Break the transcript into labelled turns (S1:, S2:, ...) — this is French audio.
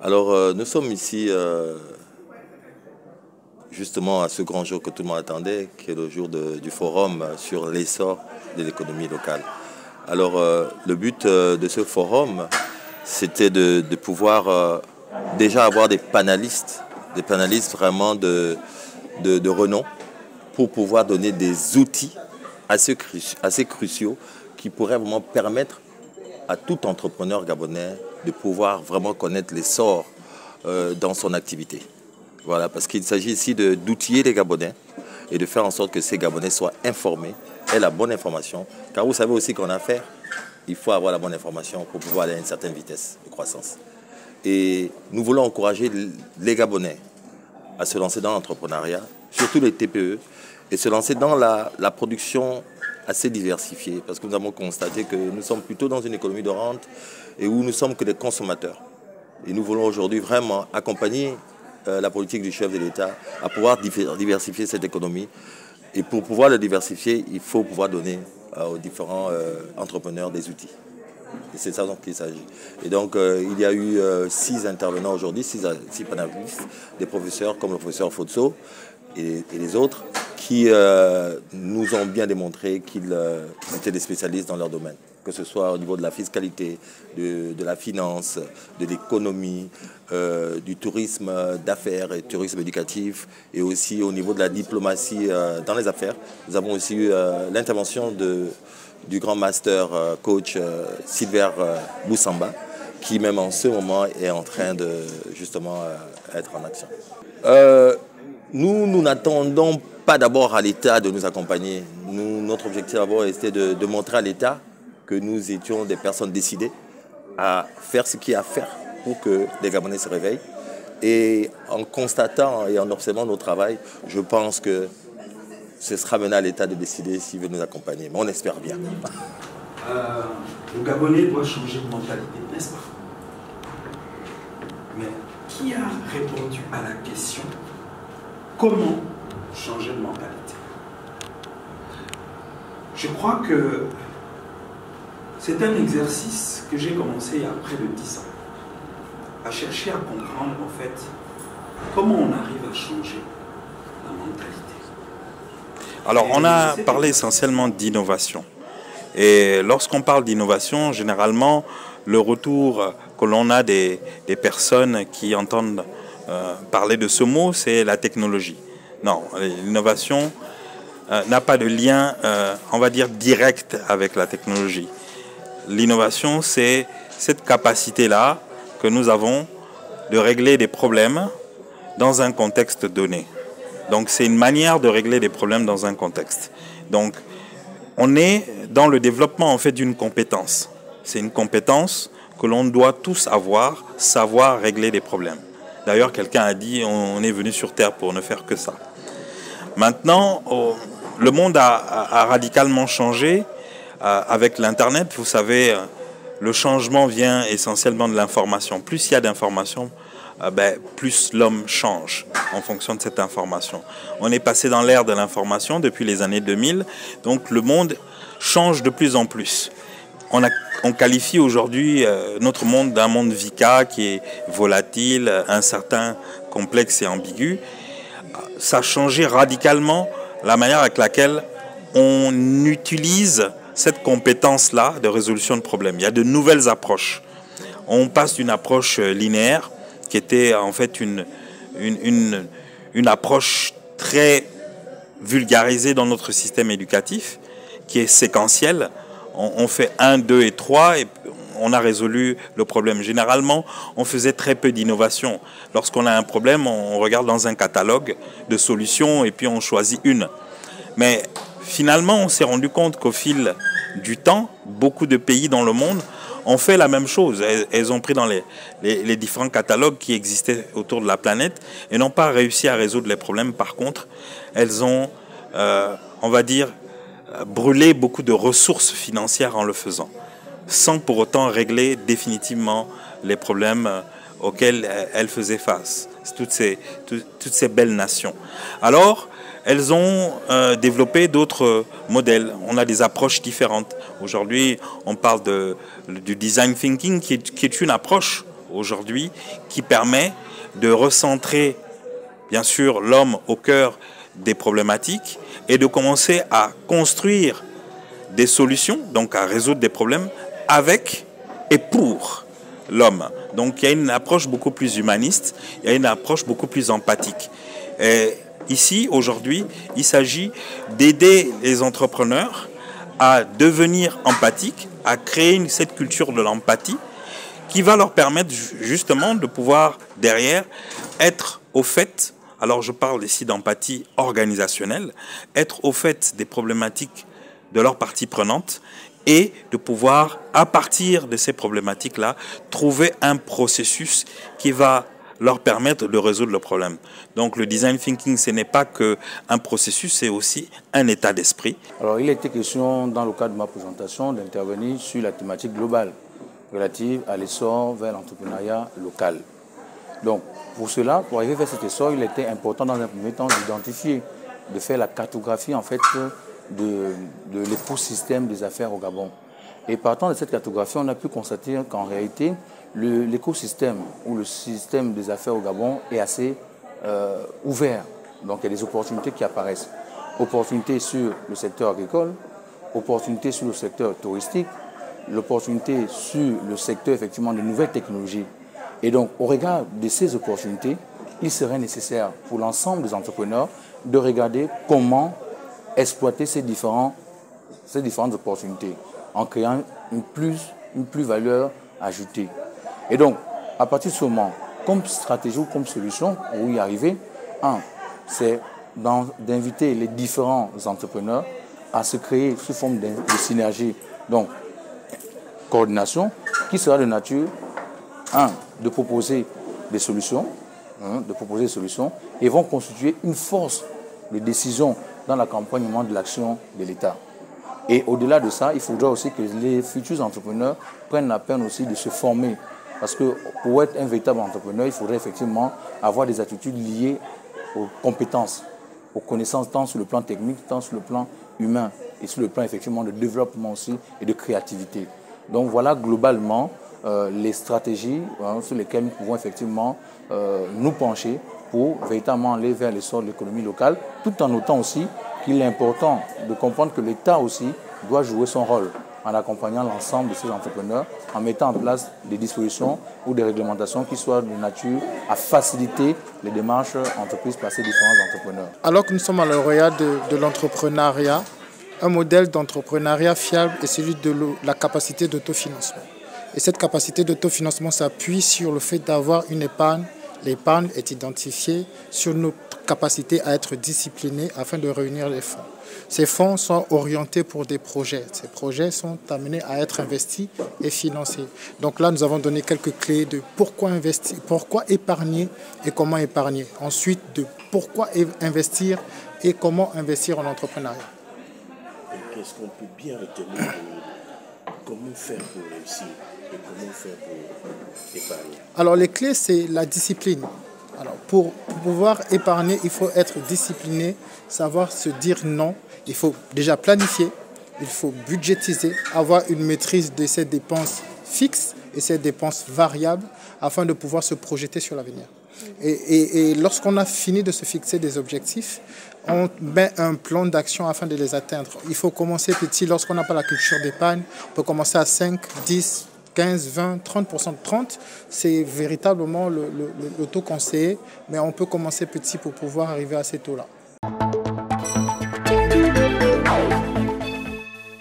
S1: Alors, nous sommes ici justement à ce grand jour que tout le monde attendait, qui est le jour du forum sur l'essor de l'économie locale. Alors, le but de ce forum, c'était de pouvoir déjà avoir des panélistes vraiment de renom, pour pouvoir donner des outils assez cruciaux qui pourraient vraiment permettre à tout entrepreneur gabonais de pouvoir vraiment connaître l'essor dans son activité. Voilà, parce qu'il s'agit ici d'outiller les Gabonais et de faire en sorte que ces Gabonais soient informés, aient la bonne information. Car vous savez aussi qu'en affaires, il faut avoir la bonne information pour pouvoir aller à une certaine vitesse de croissance. Et nous voulons encourager les Gabonais à se lancer dans l'entrepreneuriat, surtout les TPE, et se lancer dans la production assez diversifiée, parce que nous avons constaté que nous sommes plutôt dans une économie de rente et où nous sommes que des consommateurs. Et nous voulons aujourd'hui vraiment accompagner la politique du chef de l'État à pouvoir diversifier cette économie. Et pour pouvoir le diversifier, il faut pouvoir donner aux différents entrepreneurs des outils. Et c'est ça dont il s'agit. Et donc, il y a eu 6 intervenants aujourd'hui, 6 panélistes, des professeurs comme le professeur Fotso et les autres, qui nous ont bien démontré qu'ils étaient des spécialistes dans leur domaine, que ce soit au niveau de la fiscalité, de la finance, de l'économie, du tourisme d'affaires et tourisme éducatif, et aussi au niveau de la diplomatie dans les affaires. Nous avons aussi eu l'intervention du grand master coach Silver Boussamba, qui même en ce moment est en train de justement être en action. Nous n'attendons pas d'abord à l'État de nous accompagner. Notre objectif d'abord était de montrer à l'État que nous étions des personnes décidées à faire ce qu'il y a à faire pour que les Gabonais se réveillent. Et en constatant et en observant notre travail, je pense que ce sera maintenant à l'État de décider s'il veut nous accompagner. Mais on espère bien.
S2: Le Gabonais doit changer de mentalité, n'est-ce pas? Mais qui a répondu à la question comment changer de mentalité? Je crois que c'est un exercice que j'ai commencé il y a près de 10 ans, à chercher à comprendre en fait comment on arrive à changer la mentalité.
S3: Alors, on a parlé essentiellement d'innovation. Et lorsqu'on parle d'innovation, généralement, le retour que l'on a des personnes qui entendent parler de ce mot, c'est la technologie. Non, l'innovation n'a pas de lien, on va dire, direct avec la technologie. L'innovation, c'est cette capacité-là que nous avons de régler des problèmes dans un contexte donné. Donc, c'est une manière de régler des problèmes dans un contexte. Donc, on est dans le développement en fait d'une compétence. C'est une compétence que l'on doit tous avoir, savoir régler des problèmes. D'ailleurs, quelqu'un a dit on est venu sur Terre pour ne faire que ça. Maintenant, le monde a radicalement changé avec l'Internet. Vous savez, le changement vient essentiellement de l'information. Plus il y a d'informations, plus l'homme change en fonction de cette information. On est passé dans l'ère de l'information depuis les années 2000, donc le monde change de plus en plus. On qualifie aujourd'hui notre monde d'un monde VICA qui est volatile, incertain, complexe et ambigu. Ça a changé radicalement la manière avec laquelle on utilise cette compétence-là de résolution de problèmes. Il y a de nouvelles approches. On passe d'une approche linéaire qui était en fait une approche très vulgarisée dans notre système éducatif, qui est séquentielle. On fait 1, 2 et 3 et on a résolu le problème. Généralement, on faisait très peu d'innovation. Lorsqu'on a un problème, on regarde dans un catalogue de solutions et puis on choisit une. Mais finalement, on s'est rendu compte qu'au fil du temps, beaucoup de pays dans le monde ont fait la même chose. Elles ont pris dans les différents catalogues qui existaient autour de la planète et n'ont pas réussi à résoudre les problèmes. Par contre, elles ont, on va dire, brûlé beaucoup de ressources financières en le faisant, sans pour autant régler définitivement les problèmes auxquels elles faisaient face, toutes ces belles nations. Alors, elles ont développé d'autres modèles. On a des approches différentes. Aujourd'hui, on parle du design thinking qui est une approche aujourd'hui qui permet de recentrer, bien sûr, l'homme au cœur des problématiques et de commencer à construire des solutions, donc à résoudre des problèmes avec et pour l'homme. Donc il y a une approche beaucoup plus humaniste, il y a une approche beaucoup plus empathique. Et ici, aujourd'hui, il s'agit d'aider les entrepreneurs à devenir empathiques, à créer cette culture de l'empathie qui va leur permettre justement de pouvoir derrière être au fait, alors je parle ici d'empathie organisationnelle, être au fait des problématiques de leurs parties prenantes et de pouvoir, à partir de ces problématiques-là, trouver un processus qui va leur permettre de résoudre le problème. Donc le design thinking, ce n'est pas qu'un processus, c'est aussi un état d'esprit.
S4: Alors il était question, dans le cadre de ma présentation, d'intervenir sur la thématique globale relative à l'essor vers l'entrepreneuriat local. Donc pour cela, pour arriver vers cet essor, il était important dans un premier temps d'identifier, de faire la cartographie en fait de l'écosystème des affaires au Gabon. Et partant de cette cartographie, on a pu constater qu'en réalité, l'écosystème ou le système des affaires au Gabon est assez ouvert. Donc il y a des opportunités qui apparaissent. Opportunités sur le secteur agricole, opportunités sur le secteur touristique, l'opportunité sur le secteur effectivement de nouvelles technologies. Et donc au regard de ces opportunités, il serait nécessaire pour l'ensemble des entrepreneurs de regarder comment exploiter ces différentes opportunités en créant une plus-valeur ajoutée. Et donc, à partir de ce moment, comme stratégie ou comme solution pour y arriver, c'est d'inviter les différents entrepreneurs à se créer sous forme de synergie, donc coordination, qui sera de nature, de proposer des solutions, et vont constituer une force de décision dans l'accompagnement de l'action de l'État. Et au-delà de ça, il faudra aussi que les futurs entrepreneurs prennent la peine aussi de se former. Parce que pour être un véritable entrepreneur, il faudrait effectivement avoir des attitudes liées aux compétences, aux connaissances tant sur le plan technique, tant sur le plan humain et sur le plan effectivement de développement aussi et de créativité. Donc voilà globalement les stratégies sur lesquelles nous pouvons effectivement nous pencher pour véritablement aller vers l'essor de l'économie locale, tout en notant aussi qu'il est important de comprendre que l'État aussi doit jouer son rôle en accompagnant l'ensemble de ces entrepreneurs, en mettant en place des dispositions ou des réglementations qui soient de nature à faciliter les démarches entreprises par ces différents entrepreneurs.
S5: Alors que nous sommes à lauréat de l'entrepreneuriat, un modèle d'entrepreneuriat fiable est celui de la capacité d'autofinancement. Et cette capacité d'autofinancement s'appuie sur le fait d'avoir une épargne. L'épargne est identifiée sur notre capacité à être discipliné afin de réunir les fonds. Ces fonds sont orientés pour des projets. Ces projets sont amenés à être investis et financés. Donc là, nous avons donné quelques clés de pourquoi investir, pourquoi épargner et comment épargner. Ensuite, de pourquoi investir et comment investir en entrepreneuriat.
S6: Et qu'est-ce qu'on peut bien retenir de comment faire pour réussir et comment faire pour épargner?
S5: Alors les clés, c'est la discipline. Alors pour pouvoir épargner, il faut être discipliné, savoir se dire non. Il faut déjà planifier, il faut budgétiser, avoir une maîtrise de ses dépenses fixes et ses dépenses variables afin de pouvoir se projeter sur l'avenir. Et lorsqu'on a fini de se fixer des objectifs, on met un plan d'action afin de les atteindre. Il faut commencer petit. Lorsqu'on n'a pas la culture d'épargne, on peut commencer à 5, 10, 15, 20, 30%. 30, c'est véritablement le taux conseillé, mais on peut commencer petit pour pouvoir arriver à ces taux-là.